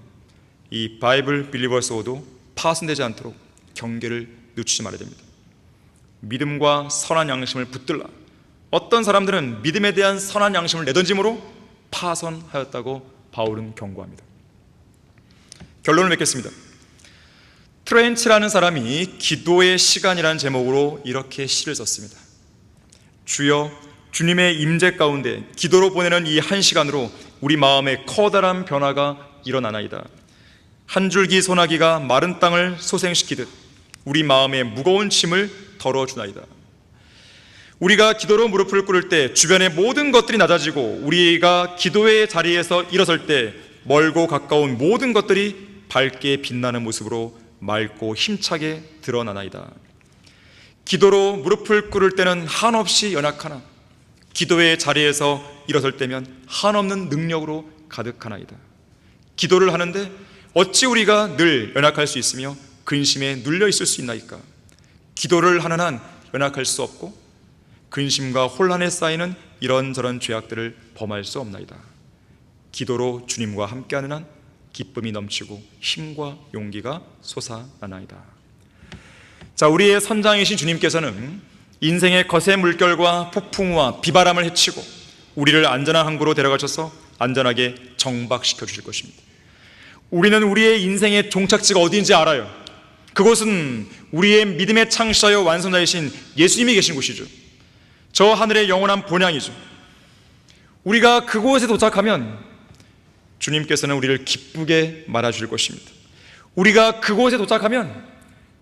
이 바이블 빌리버스호도 파손되지 않도록 경계를 늦추지 말아야 됩니다. 믿음과 선한 양심을 붙들라. 어떤 사람들은 믿음에 대한 선한 양심을 내던짐으로 파손하였다고 바울은 경고합니다. 결론을 맺겠습니다. 트렌치라는 사람이 기도의 시간이라는 제목으로 이렇게 시를 썼습니다. 주여, 주님의 임재 가운데 기도로 보내는 이 한 시간으로 우리 마음에 커다란 변화가 일어나나이다. 한 줄기 소나기가 마른 땅을 소생시키듯 우리 마음의 무거운 짐을 덜어주나이다. 우리가 기도로 무릎을 꿇을 때 주변의 모든 것들이 낮아지고 우리가 기도의 자리에서 일어설 때 멀고 가까운 모든 것들이 밝게 빛나는 모습으로 맑고 힘차게 드러나나이다. 기도로 무릎을 꿇을 때는 한없이 연약하나 기도의 자리에서 일어설 때면 한없는 능력으로 가득하나이다. 기도를 하는데 어찌 우리가 늘 연약할 수 있으며 근심에 눌려 있을 수 있나이까? 기도를 하는 한 연약할 수 없고 근심과 혼란에 쌓이는 이런저런 죄악들을 범할 수 없나이다. 기도로 주님과 함께하는 한 기쁨이 넘치고 힘과 용기가 솟아나나이다. 자, 우리의 선장이신 주님께서는 인생의 거센 물결과 폭풍우와 비바람을 헤치고 우리를 안전한 항구로 데려가셔서 안전하게 정박시켜 주실 것입니다. 우리는 우리의 인생의 종착지가 어디인지 알아요. 그곳은 우리의 믿음의 창시자여 완성자이신 예수님이 계신 곳이죠. 저 하늘의 영원한 본향이죠. 우리가 그곳에 도착하면 주님께서는 우리를 기쁘게 맞아줄 것입니다. 우리가 그곳에 도착하면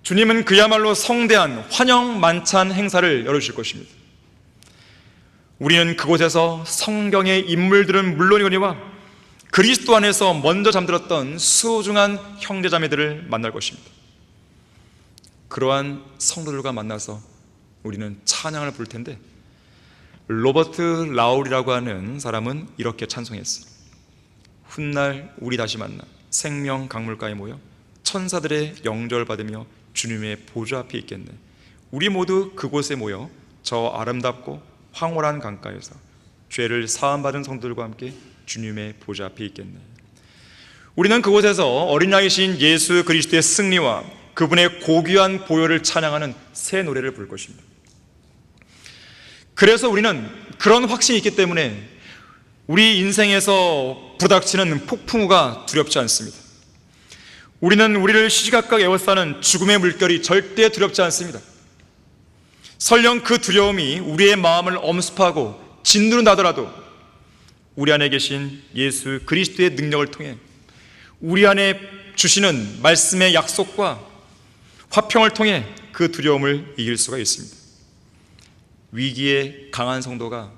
주님은 그야말로 성대한 환영 만찬 행사를 열어주실 것입니다. 우리는 그곳에서 성경의 인물들은 물론이거니와 그리스도 안에서 먼저 잠들었던 소중한 형제자매들을 만날 것입니다. 그러한 성도들과 만나서 우리는 찬양을 부를 텐데, 로버트 라울이라고 하는 사람은 이렇게 찬송했어요. 훗날 우리 다시 만나 생명 강물가에 모여 천사들의 영절 받으며 주님의 보좌 앞에 있겠네. 우리 모두 그곳에 모여 저 아름답고 황홀한 강가에서 죄를 사함받은 성도들과 함께 주님의 보좌 앞에 있겠네. 우리는 그곳에서 어린아이신 예수 그리스도의 승리와 그분의 고귀한 보혈을 찬양하는 새 노래를 부를 것입니다. 그래서 우리는 그런 확신이 있기 때문에 우리 인생에서 부닥치는 폭풍우가 두렵지 않습니다. 우리는 우리를 시시각각 에워싸는 죽음의 물결이 절대 두렵지 않습니다. 설령 그 두려움이 우리의 마음을 엄습하고 짓누른다더라도 우리 안에 계신 예수 그리스도의 능력을 통해 우리 안에 주시는 말씀의 약속과 화평을 통해 그 두려움을 이길 수가 있습니다. 위기에 강한 성도가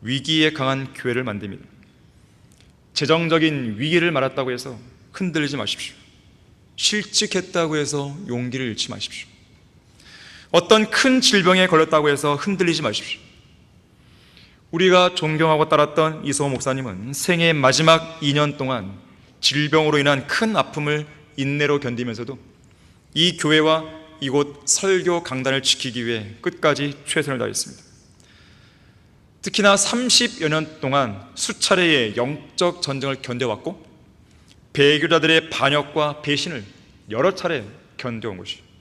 위기에 강한 교회를 만듭니다. 재정적인 위기를 맞았다고 해서 흔들리지 마십시오. 실직했다고 해서 용기를 잃지 마십시오. 어떤 큰 질병에 걸렸다고 해서 흔들리지 마십시오. 우리가 존경하고 따랐던 이소호 목사님은 생애 마지막 2년 동안 질병으로 인한 큰 아픔을 인내로 견디면서도 이 교회와 이곳 설교 강단을 지키기 위해 끝까지 최선을 다했습니다. 특히나 30여 년 동안 수차례의 영적 전쟁을 견뎌왔고 배교자들의 반역과 배신을 여러 차례 견뎌온 것이죠.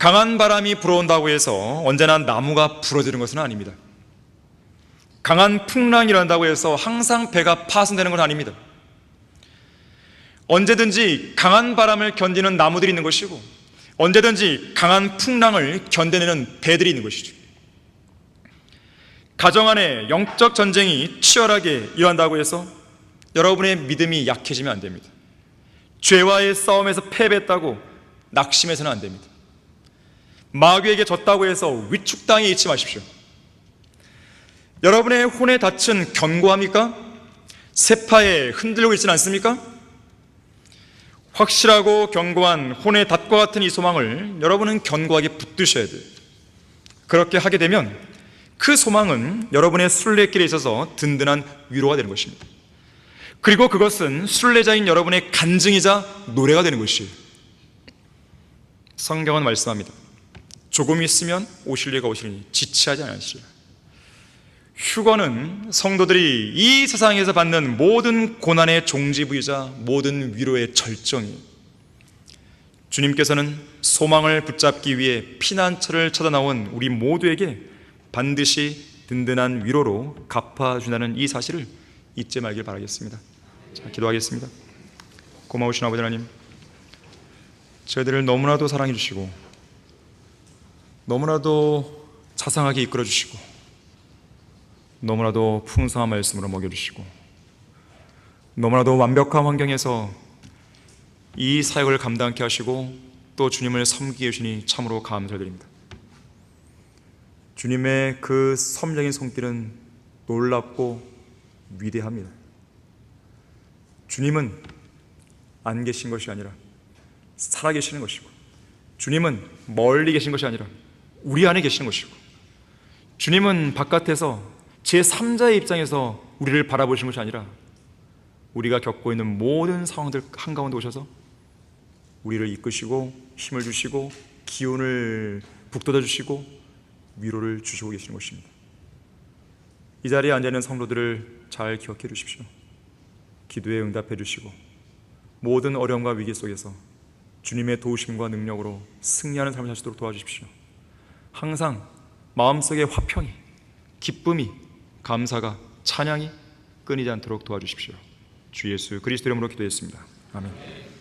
강한 바람이 불어온다고 해서 언제나 나무가 부러지는 것은 아닙니다. 강한 풍랑이 일어난다고 해서 항상 배가 파손되는 건 아닙니다. 언제든지 강한 바람을 견디는 나무들이 있는 것이고 언제든지 강한 풍랑을 견뎌내는 배들이 있는 것이죠. 가정 안에 영적 전쟁이 치열하게 일어난다고 해서 여러분의 믿음이 약해지면 안 됩니다. 죄와의 싸움에서 패배했다고 낙심해서는 안 됩니다. 마귀에게 졌다고 해서 위축당해 있지 마십시오. 여러분의 혼의 닻은 견고합니까? 세파에 흔들리고 있지는 않습니까? 확실하고 견고한 혼의 닷과 같은 이 소망을 여러분은 견고하게 붙드셔야 돼요. 그렇게 하게 되면 그 소망은 여러분의 순례길에 있어서 든든한 위로가 되는 것입니다. 그리고 그것은 순례자인 여러분의 간증이자 노래가 되는 것이에요. 성경은 말씀합니다. 조금 있으면 오실 이가 오시리니 지체하지 않으시리라. 휴거는 성도들이 이 세상에서 받는 모든 고난의 종지부이자 모든 위로의 절정이에요. 주님께서는 소망을 붙잡기 위해 피난처를 찾아 나온 우리 모두에게 반드시 든든한 위로로 갚아준다는 이 사실을 잊지 말길 바라겠습니다. 자, 기도하겠습니다. 고마우신 아버지 하나님, 저희들을 너무나도 사랑해 주시고 너무나도 자상하게 이끌어 주시고 너무나도 풍성한 말씀으로 먹여주시고 너무나도 완벽한 환경에서 이 사역을 감당케 하시고 또 주님을 섬기게 해주시니 참으로 감사드립니다. 주님의 그 섭리적인 손길은 놀랍고 위대합니다. 주님은 안 계신 것이 아니라 살아계시는 것이고 주님은 멀리 계신 것이 아니라 우리 안에 계시는 것이고 주님은 바깥에서 제3자의 입장에서 우리를 바라보시는 것이 아니라 우리가 겪고 있는 모든 상황들 한가운데 오셔서 우리를 이끄시고 힘을 주시고 기운을 북돋아 주시고 위로를 주시고 계시는 것입니다. 이 자리에 앉아있는 성도들을 잘 기억해 주십시오. 기도에 응답해 주시고 모든 어려움과 위기 속에서 주님의 도우심과 능력으로 승리하는 삶을 사시도록 도와주십시오. 항상 마음속에 화평이, 기쁨이, 감사가, 찬양이 끊이지 않도록 도와주십시오. 주 예수 그리스도 이름으로 기도했습니다. 아멘.